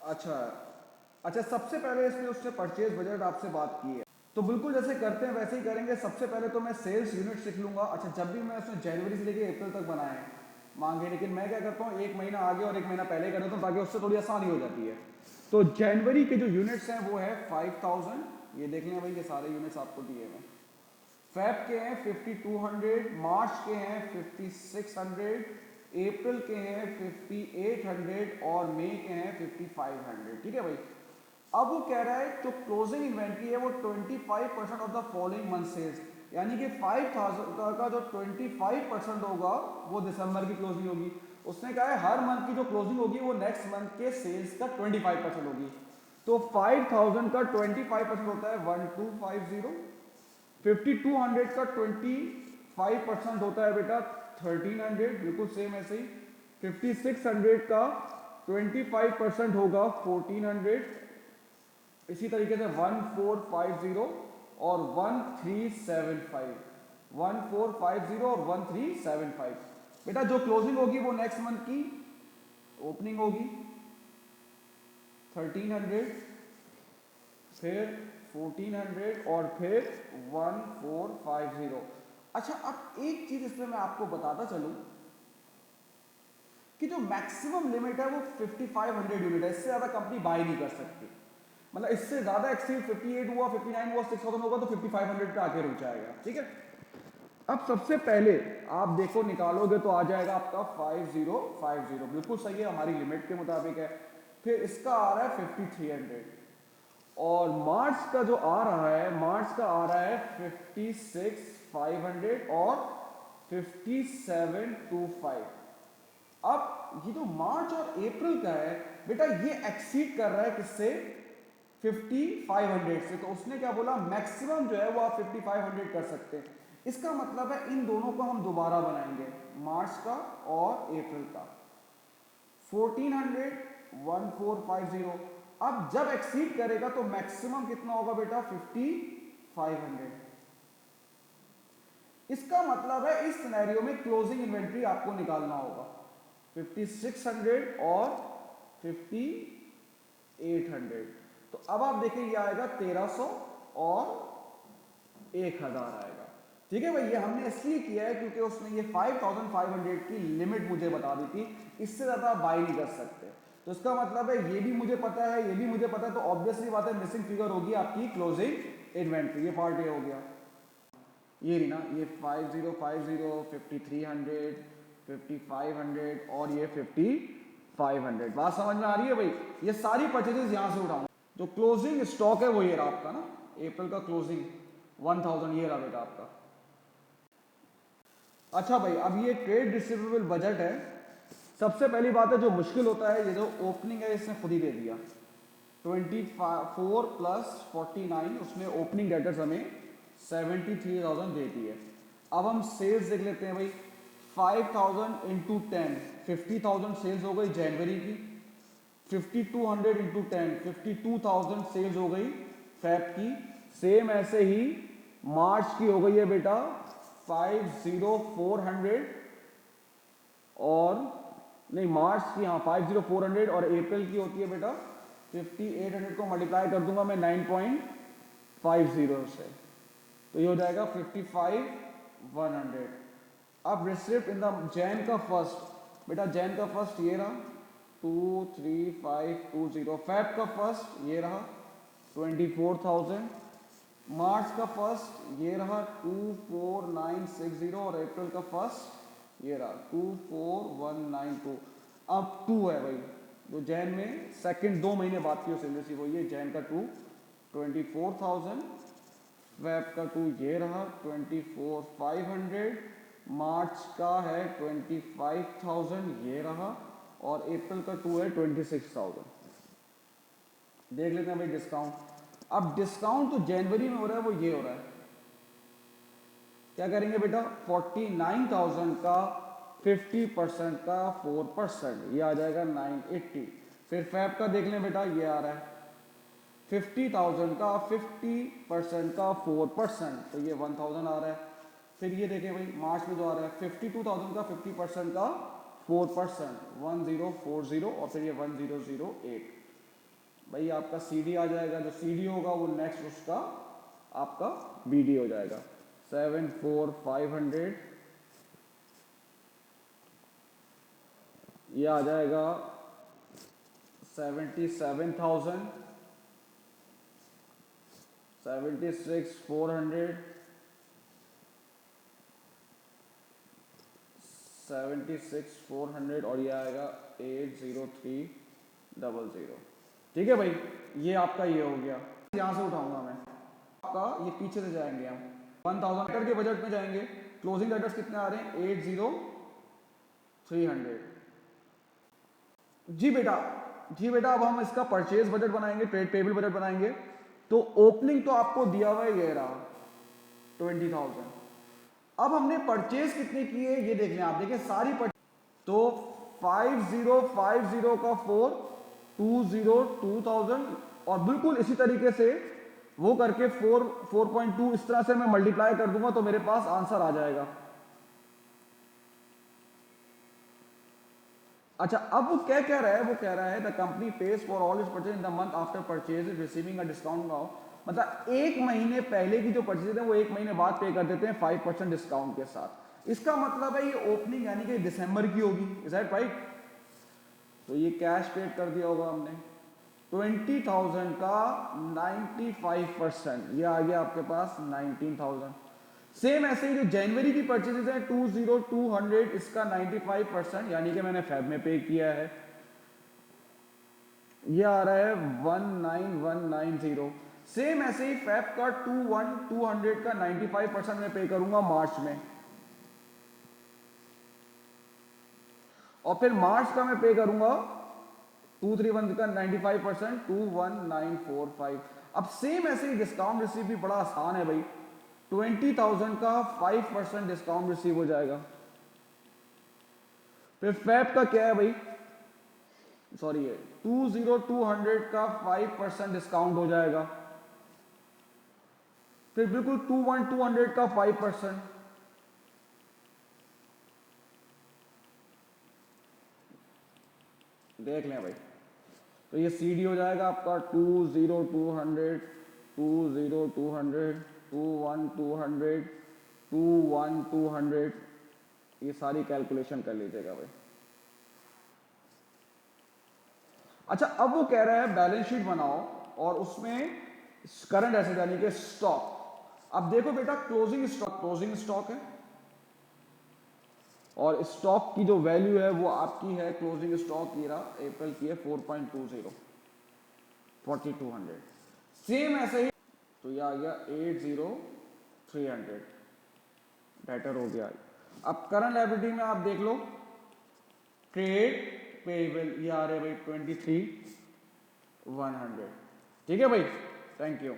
अच्छा अच्छा, सबसे पहले इसमें उसने परचेज बजट आपसे बात की है, तो बिल्कुल जैसे करते हैं वैसे ही करेंगे। सबसे पहले तो मैं सेल्स यूनिट सीख लूंगा। अच्छा, जब भी मैं उसने जनवरी से लेकर अप्रैल तक बनाए हैं मांगे, लेकिन मैं क्या करता हूँ एक महीना आगे और एक महीना पहले कर देता हूँ ताकि उससे थोड़ी आसानी हो जाती है। तो जनवरी के जो यूनिट्स हैं वो है 5000, ये देख लें भाई, ये सारे यूनिट्स आपको दिए हुए हैं। फेब के हैं 5200, मार्च के हैं 5600, अप्रैल के हैं 5800 और मई के हैं 5500। ठीक है भाई। अब वो कह रहा है जो क्लोजिंग इन्वेंट्री है वो 25% of the following month sales, यानी कि 5000 का जो 25% होगा वो दिसंबर की क्लोजिंग होगी। उसने कहा है हर मंथ की जो क्लोजिंग होगी वो नेक्स्ट मंथ के सेल्स का 25% होगी। तो 5000 का 25% होता है 1250, 5200 का 25% होता है बेटा 1300, बिल्कुल सेम ऐसे ही। 5600 का 25% होगा 1400। इसी तरीके से 1450 और 1375, 1450 और 1375। बेटा जो क्लोजिंग होगी वो नेक्स्ट मंथ की ओपनिंग होगी 1300, फिर 1400 और फिर 1450। अच्छा, अब एक चीज इसमें मैं आपको बताता चलूं कि जो मैक्सिमम लिमिट है वो 5500 यूनिट है, इससे ज्यादा कंपनी बाय नहीं कर सकती। मतलब इससे ज्यादा एक्सीड 58 हुआ, 59 हुआ, 6000 होगा तो 5500 पे आके रुक जाएगा। ठीक है। अब सबसे पहले आप देखो निकालोगे तो आ जाएगा आपका 5050, बिल्कुल सही है, हमारी लिमिट के मुताबिक है। फिर इसका आ रहा है 5300 और मार्च का जो आ रहा है, मार्च का आ रहा है 56500 और 5725। अब ये जो मार्च और अप्रैल का है बेटा ये एक्सीड कर रहा है किससे, 5500 से। तो उसने क्या बोला, मैक्सिमम जो है वो आप 5500 कर सकते हैं। इसका मतलब है इन दोनों को हम दोबारा बनाएंगे, मार्च का और अप्रैल का। 1400 1450। अब जब एक्सीड करेगा तो मैक्सिमम कितना होगा बेटा, 5500। इसका मतलब है इस सिनेरियो में क्लोजिंग इन्वेंट्री आपको निकालना होगा 5600 और 5800। तो अब आप देखिए ये आएगा 1300 और 1000 आएगा। ठीक है भाई, ये हमने इसलिए किया है क्योंकि उसने ये 5500 की लिमिट मुझे बता दी थी, इससे ज्यादा आप बाई नहीं कर सकते। तो इसका मतलब है ये भी मुझे पता है, ये भी मुझे पता है, तो ऑब्वियसली बात है मिसिंग फिगर होगी आपकी क्लोजिंग इन्वेंट्री। ये पार्ट ये हो गया, ये रही ना, ये 5050, 5300, 5500 और ये 5500। बात समझ में आ रही है भाई। ये सारी परचेजेस यहां से उठाऊंगा। जो क्लोजिंग स्टॉक है वो ये रहा आपका ना, अप्रैल का क्लोजिंग 1000, ये रहा बेटा आपका। अच्छा भाई, अब ये ट्रेड रिसीवेबल बजट है। सबसे पहली बात है जो मुश्किल होता है, ये जो ओपनिंग है इसने खुद ही दे दिया 24 प्लस 49, उसने ओपनिंग डेटर्स हमें 73,000 दे दी है। अब हम सेल्स देख लेते हैं भाई, 5000 इंटू 10, 50,000 सेल्स हो गई जनवरी की। 5200 इंटू 10, 52,000 सेल्स हो गई फैब की। सेम ऐसे ही मार्च की हो गई है बेटा 50400, और नहीं मार्च की, हाँ 50400, और अप्रैल की होती है बेटा 5800 को मल्टीप्लाई कर दूंगा मैं 9.50 से, तो ये हो जाएगा 55,100। अब रिसिप्ट इन द जैन का फर्स्ट, बेटा जैन का फर्स्ट ये रहा 23520, फैब का फर्स्ट ये रहा 24,000, मार्च का फर्स्ट ये रहा 24960, और अप्रैल का फर्स्ट ये रहा 24192। अब 2 है भाई, जो जैन में सेकंड 2 महीने बाद की सैलरी रिसीव हुई है, जैन का 2 24,000, वेब का 2 ये रहा 24,500, मार्च का है 25,000 ये रहा, और अप्रैल का 2 है 26,000। देख लेते हैं भाई डिस्काउंट। अब डिस्काउंट तो जनवरी में हो रहा है वो ये हो रहा है, क्या करेंगे बेटा, 49,000 का 50% का 4%, ये आ जाएगा 980। फिर फैब का देख लें बेटा, ये आ रहा है 50,000 का 50% का 4%, तो ये 1000 आ रहा है। फिर ये देखें भाई मार्च में जो आ रहा है 52,000 का 50% का 4%, 1040, और फिर ये 1008। भाई आपका CD आ जाएगा, जो CD होगा वो नेक्स्ट उसका आपका BD हो जाएगा। 74500 ये आ जाएगा 77,000, 76,400, 76,400 और ये आएगा 80300। ठीक है भाई, ये आपका ये हो गया। यहाँ से उठाऊंगा मैं आपका, ये पीछे से जाएंगे हम 1000 के बजट में जाएंगे। क्लोजिंग डेटर्स कितने आ रहे हैं? 80300। जी बेटा, जी बेटा, अब हम इसका परचेज बजट बनाएंगे, ट्रेड पेबल बजट बनाएंगे। तो ओपनिंग तो आपको दिया हुआ है, ये रहा 20,000। अब हमने परचेज कितने किए ये देख लें आप, देखिए सारी तो 5050 का 4, 20,000 और बिल्कुल इसी तरीके से वो करके 4.2 इस तरह से मैं मल्टीप्लाई कर दूंगा तो मेरे पास आंसर आ जाएगा। अच्छा, अब वो क्या कह रहा है? वो कह रहा है the company page for all it's purchase in the month after purchase receiving a discount now. मतलब एक महीने पहले की जो परचेज है वो एक महीने बाद पे कर देते हैं 5% डिस्काउंट के साथ। इसका मतलब है ये ओपनिंग यानी कि दिसंबर की होगी, इज दैट राइट? तो ये कैश पेड कर दिया होगा हमने 20,000 का 95%, ये आ गया आपके पास 19,000। सेम ऐसे ही जो जनवरी की परचेजेस है 20,200, इसका 95% यानी कि मैंने फेब में पे किया है, ये आ रहा है 19,190। सेम ऐसे ही फेब का 21,200 का 95% मैं पे करूंगा मार्च में, और फिर मार्च का मैं पे करूंगा 231 का 95%, 21945। अब सेम ऐसे ही डिस्काउंट रिसीव भी बड़ा आसान है भाई, 20,000 का 5% डिस्काउंट रिसीव हो जाएगा। फिर फेब का क्या है भाई, सॉरी है 20,200 का 5% डिस्काउंट हो जाएगा। फिर बिल्कुल 21,200 का 5%, देख लें भाई। तो ये CD हो जाएगा आपका 20,200, 20,200, 21,200, 21,200। ये सारी कैलकुलेशन कर लीजिएगा भाई। अच्छा, अब वो कह रहा है बैलेंस शीट बनाओ और उसमें करंट एसेट यानी कि स्टॉक। अब देखो बेटा, क्लोजिंग स्टॉक है और स्टॉक की जो वैल्यू है वो आपकी है, क्लोजिंग स्टॉक की रहा अप्रैल की है 4.20, 4,200। सेम ऐसे ही तो ये आ गया 8,300, बेटर हो गया। अब करंट लायबिलिटी में आप देख लो, ट्रेड पेबल ये आ रहे भाई 23,100। ठीक है भाई, थैंक यू।